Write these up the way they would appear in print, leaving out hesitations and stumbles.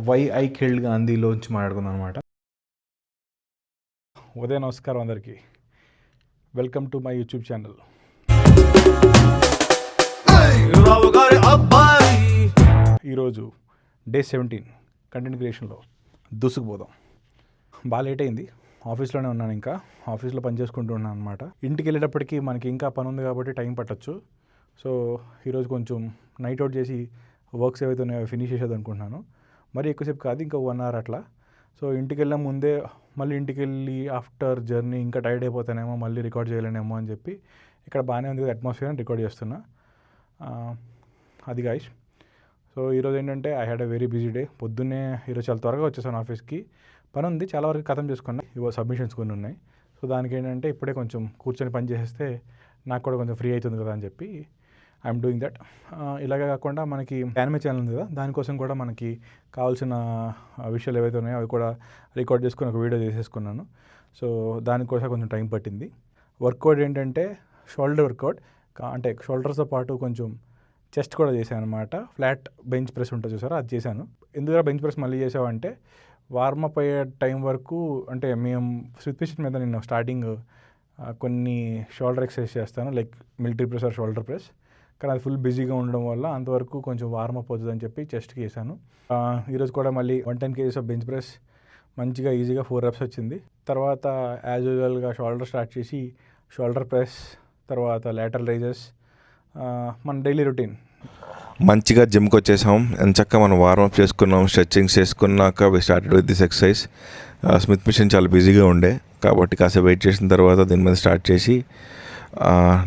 Why I killed గాంధీలోంచి మాట్లాడుకుందాం అనమాట. ఉదయం నమస్కారం అందరికీ. Welcome to my YouTube channel. ఈరోజు డే 17 కంటెంట్ క్రియేషన్లో దూసుకుపోదాం. బాగా లేట్ అయింది, ఆఫీస్లోనే ఉన్నాను, ఇంకా ఆఫీస్లో పని చేసుకుంటూ ఉన్నాను అనమాట. ఇంటికి వెళ్ళేటప్పటికి మనకి ఇంకా పని ఉంది కాబట్టి టైం పట్టచ్చు. సో ఈరోజు కొంచెం నైట్ అవుట్ చేసి వర్క్స్ ఏవైతే ఉన్నాయో ఫినిష్ చేసేది అనుకుంటున్నాను. మరి ఎక్కువసేపు కాదు, ఇంకా 1 hour అట్లా. సో ఇంటికి వెళ్ళే ముందే మళ్ళీ ఇంటికి వెళ్ళి ఆఫ్టర్ జర్నీ ఇంకా టైర్డ్ అయిపోతానేమో, మళ్ళీ రికార్డ్ చేయలేనేమో అని చెప్పి ఇక్కడ బాగానే ఉంది కదా అట్మాస్ఫియర్ అని రికార్డ్ చేస్తున్నా. అది గాయ్స్. సో ఈరోజు ఏంటంటే I had a very busy day. పొద్దున్నే ఈరోజు చాలా త్వరగా వచ్చేసాను ఆఫీస్కి. పని ఉంది, చాలా వరకు ఖతం చేసుకున్నా. ఇవో సబ్మిషన్స్ కొన్ని ఉన్నాయి. సో దానికి ఏంటంటే ఇప్పుడే కొంచెం కూర్చొని పని చేసేస్తే నాకు కూడా కొంచెం ఫ్రీ అవుతుంది కదా అని చెప్పి ఐఎమ్ డూయింగ్ దట్. ఇలాగే కాకుండా మనకి యానిమే ఛానల్ ఉంది కదా, దానికోసం కూడా మనకి కావాల్సిన విషయాలు ఏవైతే ఉన్నాయో అవి కూడా రికార్డ్ చేసుకుని ఒక వీడియో చేసేసుకున్నాను. సో దానికోసం కొంచెం టైం పట్టింది. వర్కౌట్ ఏంటంటే షోల్డర్ వర్కౌట్, అంటే షోల్డర్స్తో పాటు కొంచెం చెస్ట్ కూడా చేశాను అనమాట. ఫ్లాట్ బెంచ్ ప్రెస్ ఉంటుంది చూసారా, అది చేశాను. ఎందుకంటే బెంచ్ ప్రెస్ మళ్ళీ చేసామంటే వార్మప్ అయ్యే టైం వరకు, అంటే మేము స్విచ్ మిషన్ మీద నేను స్టార్టింగ్ కొన్ని షోల్డర్ ఎక్సర్సైజ్ చేస్తాను, like military press are shoulder press. కానీ అది ఫుల్ బిజీగా ఉండడం వల్ల అంతవరకు కొంచెం వార్మప్ అవుతుందని చెప్పి చెస్ట్కి వేసాను. ఈరోజు కూడా మళ్ళీ 110 kgs ఆఫ్ బెంచ్ ప్రెస్ మంచిగా ఈజీగా 4 reps వచ్చింది. తర్వాత యాజ్ యూజువల్గా షోల్డర్ స్టార్ట్ చేసి షోల్డర్ ప్రెస్, తర్వాత లేటరల్ రైజెస్, మన డైలీ రొటీన్. మంచిగా జిమ్కి వచ్చేసాం, ఎంచక్క మనం వార్మప్ చేసుకున్నాం, స్ట్రెచ్చింగ్స్ చేసుకున్నాక we started with this exercise. Smith machine చాలా బిజీగా ఉండే కాబట్టి కాసేపు వెయిట్ చేసిన తర్వాత దీని మీద స్టార్ట్ చేసి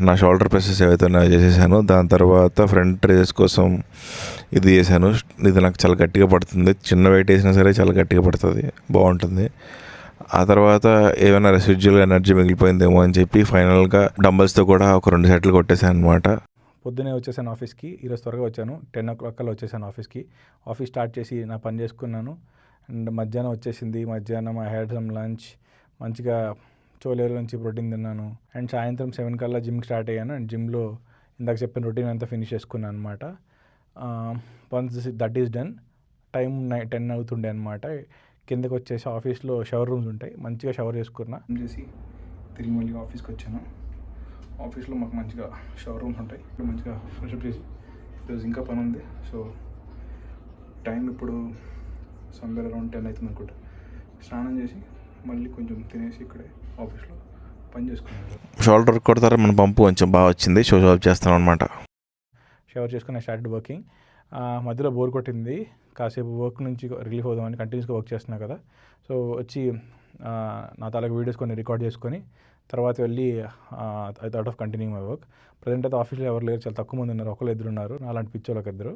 నా షోల్డర్ ప్రెసెస్ ఏవైతే ఉన్నాయో చేసేసాను. దాని తర్వాత ఫ్రంట్ రైజెస్ కోసం ఇది చేశాను. ఇది నాకు చాలా గట్టిగా పడుతుంది, చిన్న వెయిట్ వేసినా సరే చాలా గట్టిగా పడుతుంది, బాగుంటుంది. ఆ తర్వాత ఏమైనా రెసిడ్యువల్ ఎనర్జీ మిగిలిపోయిందేమో అని చెప్పి ఫైనల్గా డంబల్స్తో కూడా ఒక 2 సెట్లు కొట్టేశాను అనమాట. పొద్దునే వచ్చేసాను ఆఫీస్కి. ఈరోజు త్వరగా వచ్చాను, 10 o'clock కల్లా వచ్చేసాను ఆఫీస్కి. ఆఫీస్ స్టార్ట్ చేసి నా పని చేసుకున్నాను. అండ్ మధ్యాహ్నం వచ్చేసింది. మధ్యాహ్నం ఐ హ్యాడ్ సమ్ లంచ్, మంచిగా చోలేరు నుంచి ప్రోటీన్ తిన్నాను. అండ్ సాయంత్రం 7 కల్లా జిమ్కి స్టార్ట్ అయ్యాను. అండ్ జిమ్లో ఇందాక చెప్పిన రొటీన్ అంతా ఫినిష్ చేసుకున్నాను అనమాట. Once that is done, time 10 అవుతుండే అనమాట. కిందకి వచ్చేసి ఆఫీస్లో షవర్ రూమ్స్ ఉంటాయి, మంచిగా షవర్ చేసుకున్నా చేసి తిరిగి మళ్ళీ ఆఫీస్కి వచ్చాను. ఆఫీస్లో మాకు మంచిగా షవర్ రూమ్స్ ఉంటాయి, మంచిగా ఫ్రెష్అప్ చేసి ఈరోజు ఇంకా పని ఉంది. సో టైం ఇప్పుడు సమ్వేర్ అరౌండ్ 10 అవుతుంది అనుకుంటా. స్నానం చేసి మళ్ళీ కొంచెం తినేసి ఇక్కడే ఆఫీస్లో పని చేసుకున్నాను. షోల్డర్ కొడతారా మన పంపు కొంచెం బాగా వచ్చింది, షో ఆఫ్ చేస్తాను అనమాట. షవర్ చేసుకుని స్టార్ట్ వర్కింగ్. మధ్యలో బోర్ కొట్టింది, కాసేపు వర్క్ నుంచి రిలీఫ్ అవుదామని కంటిన్యూస్గా వర్క్ చేస్తున్నా కదా. సో వచ్చి నా తాలూకు వీడియోస్ కొన్ని రికార్డ్ చేసుకొని తర్వాత వెళ్ళి I thought of continue my work. Present అయితే ఆఫీస్లో ఎవరు లేరు, చాలా తక్కువ మంది ఉన్నారు, ఒకళ్ళు ఇద్దరు ఉన్నారు, అలాంటి పిచ్చోళ్ళు ఒక ఇద్దరు.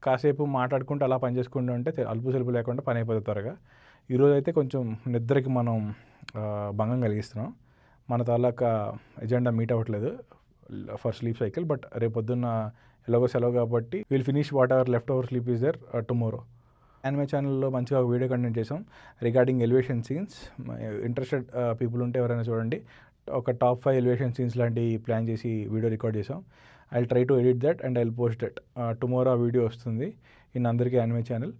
కాసేపు మాట్లాడుకుంటూ అలా పని చేసుకుంటూ ఉంటే అలుపు సెలుపు లేకుండా పని అయిపోతుంది త్వరగా. ఈరోజు అయితే కొంచెం నిద్రకి మనం భంగం కలిగిస్తున్నాం. మన తాలూకా ఎజెండా మీట్ అవ్వట్లేదు ఫర్ స్లీప్ సైకిల్. బట్ రేపు పొద్దున్న ఎలాగో సెలవు కాబట్టి will finish whatever left over sleep is there tomorrow. Anime ఛానల్లో మంచిగా ఒక వీడియో కంటెంట్ చేసాం regarding elevation scenes. Interested people ఉంటే ఎవరైనా చూడండి. ఒక టాప్ 5 ఎలివేషన్ సీన్స్ లాంటివి ప్లాన్ చేసి వీడియో రికార్డ్ చేసాం. I try to edit that and I will post that tomorrow. ఆ వీడియో వస్తుంది ఇన్ అందరికీ anime channel.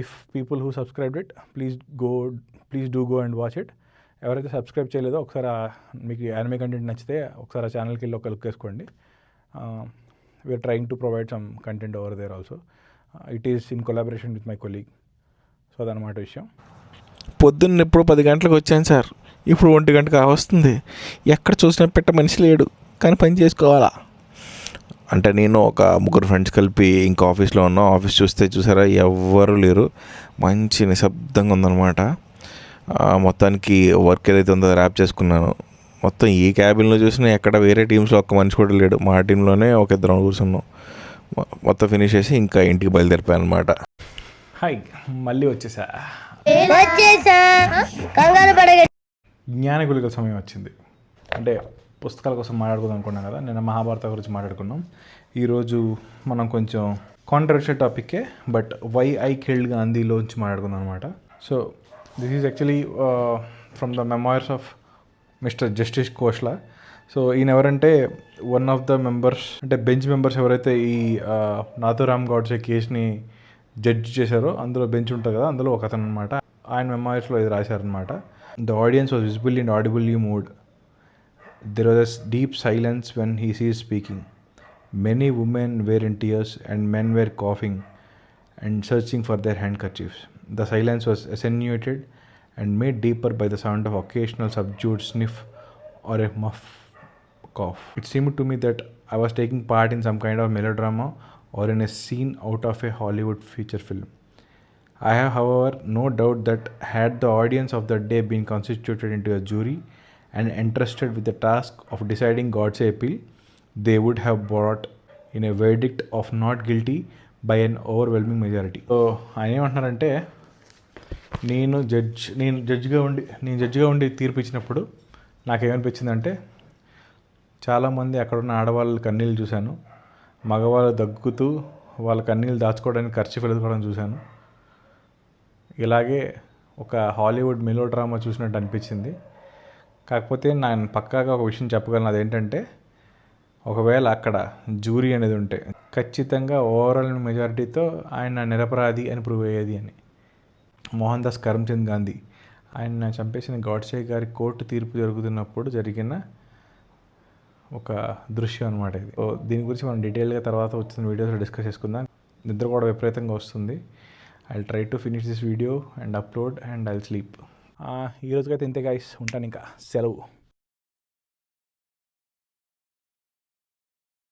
If people who subscribed it please do go and watch it. ఎవరైతే subscribe చేయలేదో ఒకసారి మీకు యానిమే కంటెంట్ నచ్చితే ఒకసారి ఆ ఛానల్కి వెళ్ళి ఒక లుక్ వేసుకోండి. We're trying to provide some content over there also. It is in collaboration with my colleague. So అదనమాట విషయం. పొద్దున్న ఎప్పుడు 10 గంటలకు వచ్చాను సార్, ఇప్పుడు 1 గంటకు వస్తుంది. ఎక్కడ చూసినా పెట్ట మనిషి లేడు, కానీ పని చేసుకోవాలా అంటే నేను ఒక 3 ఫ్రెండ్స్ కలిపి ఇంకా ఆఫీస్లో ఉన్నాం. ఆఫీస్ చూసారా ఎవ్వరు లేరు, మంచి నిశ్శబ్దంగా ఉందన్నమాట. మొత్తానికి వర్క్ ఏదైతే ఉందో ర్యాప్ చేసుకున్నాను. మొత్తం ఈ క్యాబిన్లో చూసినా ఎక్కడ వేరే టీమ్స్లో ఒక్క మనిషి కూడా లేడు, మా టీంలోనే ఒక 2 కూర్చున్నాం. మొత్తం ఫినిష్ చేసి ఇంకా ఇంటికి బయలుదేరిపోయాను అనమాట. హాయ్, మళ్ళీ వచ్చేసా. జ్ఞానగులికల సమయం వచ్చింది. అంటే పుస్తకాల కోసం మాట్లాడుకుందాం అనుకున్నాం కదా, నిన్న మహాభారత గురించి మాట్లాడుకున్నాం. ఈరోజు మనం కొంచెం కాంట్రవర్షియల్ టాపిక్కే, బట్ వై ఐ కిల్డ్ గాంధీలోంచి మాట్లాడుకుందాం అనమాట. So this is actually from the memoirs of mister justice Khosla. సో ఈయన ఎవరంటే వన్ ఆఫ్ ద మెంబర్స్, అంటే బెంచ్ మెంబర్స్ ఎవరైతే ఈ నాథూరామ్ గోడ్సే కేసుని జడ్జ్ చేశారో అందులో బెంచ్ ఉంటుంది కదా, అందులో ఒక అతను అనమాట. ఆయన మెమోరీస్లో ఇది రాశారనమాట. The audience was visibly and audibly moved. There was a deep silence when he ceased speaking. Many women were in tears and men were coughing and searching for their handkerchiefs. The silence was attenuated and made deeper by the sound of occasional subdued sniff or a muff cough. It seemed to me that I was taking part in some kind of melodrama or in a scene out of a Hollywood feature film. I have, however, no doubt that had the audience of that day been constituted into a jury and entrusted with the task of deciding God's appeal, they would have brought in a verdict of not guilty by an overwhelming majority. So ఆయన ఏమంటున్నారంటే, నేను జడ్జిగా ఉండి తీర్పు ఇచ్చినప్పుడు నాకేమనిపించిందంటే, చాలామంది అక్కడున్న ఆడవాళ్ళ కన్నీళ్ళు చూశాను, మగవాళ్ళు దగ్గుతూ వాళ్ళ కన్నీళ్ళు దాచుకోవడానికి ఖర్చు పెట్టుకోవడం చూశాను. ఇలాగే ఒక హాలీవుడ్ మెలో డ్రామా చూసినట్టు అనిపించింది. కాకపోతే నేను పక్కాగా ఒక విషయం చెప్పగలను, అదేంటంటే ఒకవేళ అక్కడ జ్యూరీ అనేది ఉంటే ఖచ్చితంగా ఓవరాల్ మెజారిటీతో ఆయన నిరపరాధి అని ప్రూవ్ అయ్యేది అని. మోహన్ దాస్ కరమ్చంద్ గాంధీ ఆయన చంపేసిన గాడ్సే గారి కోర్టు తీర్పు జరుగుతున్నప్పుడు జరిగిన ఒక దృశ్యం అనమాట ఇది. సో దీని గురించి మనం డీటెయిల్గా తర్వాత వచ్చిన వీడియోస్లో డిస్కస్ చేసుకుందాం. నిద్ర కూడా విపరీతంగా వస్తుంది. I try to finish this video and upload and I sleep. ఈ రోజుకైతే ఇంతే గైస్, ఉంటాను ఇంకా, సెలవు.